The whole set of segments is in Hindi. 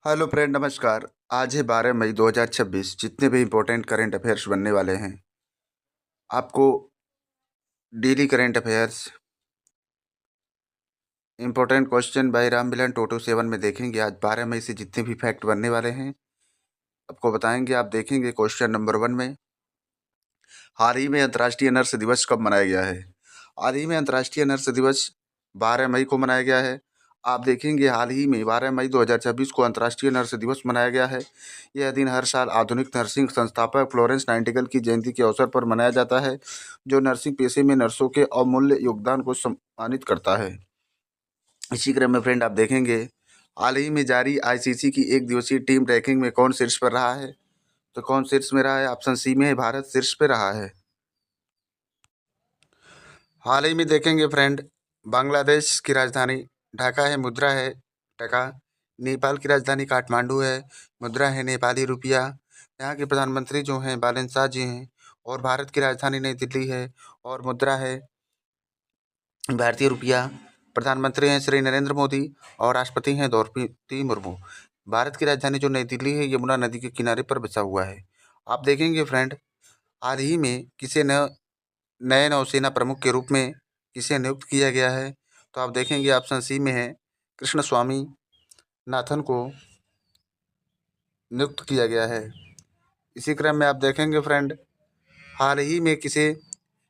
हेलो फ्रेंड, नमस्कार। आज है 12 मई 2026। जितने भी इम्पोर्टेंट करंट अफेयर्स बनने वाले हैं, आपको daily current affairs important question by Ram Milan टोटो 7 में देखेंगे। आज 12 मई से जितने भी फैक्ट बनने वाले हैं आपको बताएंगे। आप देखेंगे क्वेश्चन नंबर 1 में, हाल ही में अंतर्राष्ट्रीय नर्स दिवस कब मनाया गया है। हाल ही में अंतर्राष्ट्रीय नर्स दिवस 12 मई को मनाया गया है। आप देखेंगे हाल ही में 12 मई 2026 को अंतर्राष्ट्रीय नर्स दिवस मनाया गया है। यह दिन हर साल आधुनिक नर्सिंग संस्थापक फ्लोरेंस नाइटिंगेल की जयंती के अवसर पर मनाया जाता है, जो नर्सिंग पेशे में नर्सों के अमूल्य योगदान को सम्मानित करता है। इसी क्रम में फ्रेंड आप देखेंगे, हाल ही में जारी आईसीसी की एक दिवसीय टीम रैंकिंग में कौन शीर्ष पर रहा है। तो कौन शीर्ष में रहा है? ऑप्शन सी में है, भारत शीर्ष पे रहा है। हाल ही में देखेंगे फ्रेंड, बांग्लादेश की राजधानी ढाका है, मुद्रा है टका। नेपाल की राजधानी काठमांडू है, मुद्रा है नेपाली रुपया। यहाँ के प्रधानमंत्री जो हैं बालन शाह जी हैं। और भारत की राजधानी नई दिल्ली है और मुद्रा है भारतीय रुपया। प्रधानमंत्री हैं श्री नरेंद्र मोदी और राष्ट्रपति हैं द्रौपदी मुर्मू। भारत की राजधानी जो नई दिल्ली है, यमुना नदी के किनारे पर बसा हुआ है। आप देखेंगे फ्रेंड, हाल ही में किसे नए नौसेना प्रमुख के रूप में किसे नियुक्त किया गया है। तो आप देखेंगे ऑप्शन सी में है, कृष्ण स्वामी नाथन को नियुक्त किया गया है। इसी क्रम में आप देखेंगे फ्रेंड, हाल ही में किसे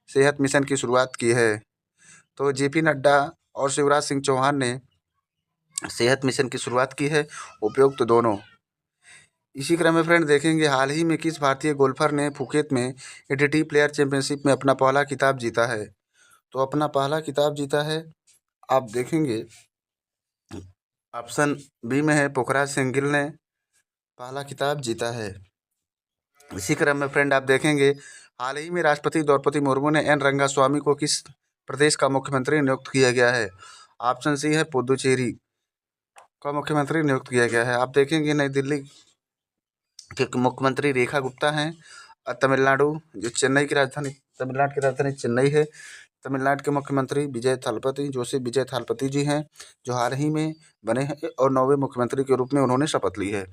सेहत मिशन की शुरुआत की है। तो जेपी नड्डा और शिवराज सिंह चौहान ने सेहत मिशन की शुरुआत की है, उपयुक्त दोनों। इसी क्रम में फ्रेंड देखेंगे, हाल ही में किस भारतीय गोल्फर ने फुकेत में एटीटी प्लेयर चैंपियनशिप में अपना पहला खिताब जीता है। तो अपना पहला खिताब जीता है, आप देखेंगे ऑप्शन बी में है, पोखराज सिंह गिल ने पहला खिताब जीता है। इसी क्रम में फ्रेंड आप देखेंगे, हाल ही में राष्ट्रपति द्रौपदी मुर्मू ने एन रंगास्वामी को किस प्रदेश का मुख्यमंत्री नियुक्त किया गया है। ऑप्शन सी है, पुदुचेरी का मुख्यमंत्री नियुक्त किया गया है। आप देखेंगे नई दिल्ली के मुख्यमंत्री रेखा गुप्ता हैं। तमिलनाडु जो चेन्नई की राजधानी तमिलनाडु की राजधानी चेन्नई है। तमिलनाडु के मुख्यमंत्री विजय थालापति जी हैं, जो हाल ही में बने हैं और 9वें मुख्यमंत्री के रूप में उन्होंने शपथ ली है।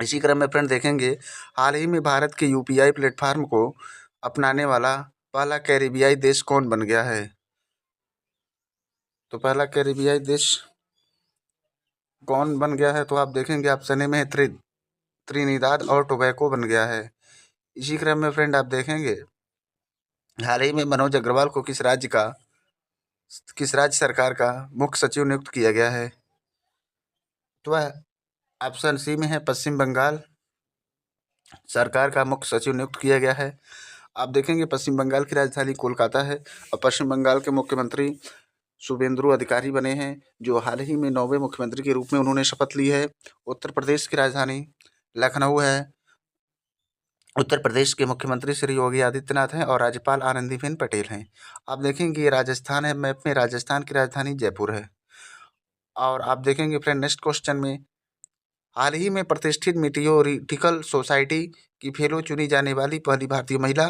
इसी क्रम में फ्रेंड देखेंगे, हाल ही में भारत के यूपीआई प्लेटफॉर्म को अपनाने वाला पहला कैरिबियाई देश कौन बन गया है। तो पहला कैरिबियाई देश कौन बन गया है? तो आप देखेंगे ऑप्शन ए में है, त्रिनिदाद और टोबैको बन गया है। इसी क्रम में फ्रेंड आप देखेंगे, हाल ही में मनोज अग्रवाल को किस राज्य सरकार का मुख्य सचिव नियुक्त किया गया है। तो वह ऑप्शन सी में है, पश्चिम बंगाल सरकार का मुख्य सचिव नियुक्त किया गया है। आप देखेंगे पश्चिम बंगाल की राजधानी कोलकाता है और पश्चिम बंगाल के मुख्यमंत्री शुभेंदु अधिकारी बने हैं, जो हाल ही में 9वें मुख्यमंत्री के रूप में उन्होंने शपथ ली है। उत्तर प्रदेश की राजधानी लखनऊ है। उत्तर प्रदेश के मुख्यमंत्री श्री योगी आदित्यनाथ हैं और राज्यपाल आनंदीबेन पटेल हैं। आप देखेंगे ये राजस्थान है, मैप में राजस्थान की राजधानी जयपुर है। और आप देखेंगे फ्रेंड नेक्स्ट क्वेश्चन में, हाल ही में प्रतिष्ठित मीटियोरिटिकल सोसाइटी की फेलो चुनी जाने वाली पहली भारतीय महिला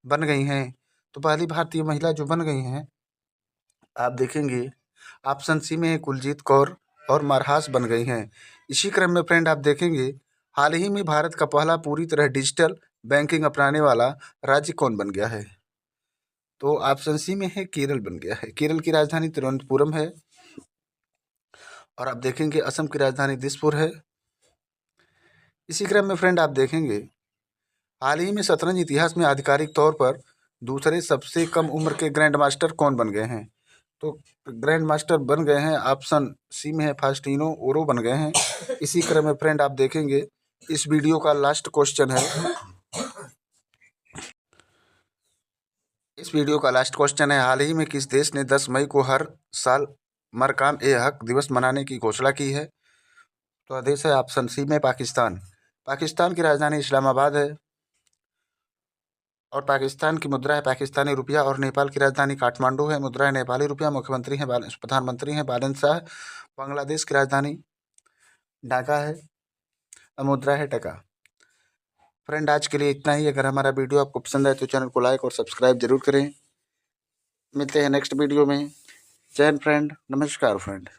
बन गई हैं। तो पहली भारतीय महिला जो बन गई हैं, आप देखेंगे ऑप्शन सी में है, कुलजीत कौर और मरहास बन गई हैं। इसी क्रम में फ्रेंड आप देखेंगे, हाल ही में भारत का पहला पूरी तरह डिजिटल बैंकिंग अपनाने वाला राज्य कौन बन गया है। तो ऑप्शन सी में है, केरल बन गया है। केरल की राजधानी तिरुवनंतपुरम है। और आप देखेंगे असम की राजधानी दिसपुर है। इसी क्रम में फ्रेंड आप देखेंगे, हाल ही में शतरंज इतिहास में आधिकारिक तौर पर दूसरे सबसे कम उम्र के ग्रैंड मास्टर कौन बन गए हैं। तो ग्रैंड मास्टर बन गए हैं, ऑप्शन सी में है, फास्टिनो ओरो बन गए हैं। इसी क्रम में फ्रेंड आप देखेंगे, इस वीडियो का लास्ट क्वेश्चन है, हाल ही में किस देश ने 10 मई को हर साल मरकाम ए हक दिवस मनाने की घोषणा की है। तो देश है ऑप्शन सी में, पाकिस्तान। पाकिस्तान की राजधानी इस्लामाबाद है और पाकिस्तान की मुद्रा है पाकिस्तानी रुपया। और नेपाल की राजधानी काठमांडू है, मुद्रा है नेपाली रुपया। प्रधानमंत्री हैं बालन शाह। बांग्लादेश की राजधानी ढाका है, मुद्रा है टका। फ्रेंड आज के लिए इतना ही। अगर हमारा वीडियो आपको पसंद आए तो चैनल को लाइक और सब्सक्राइब जरूर करें। मिलते हैं नेक्स्ट वीडियो में। जय हिंद फ्रेंड, नमस्कार फ्रेंड।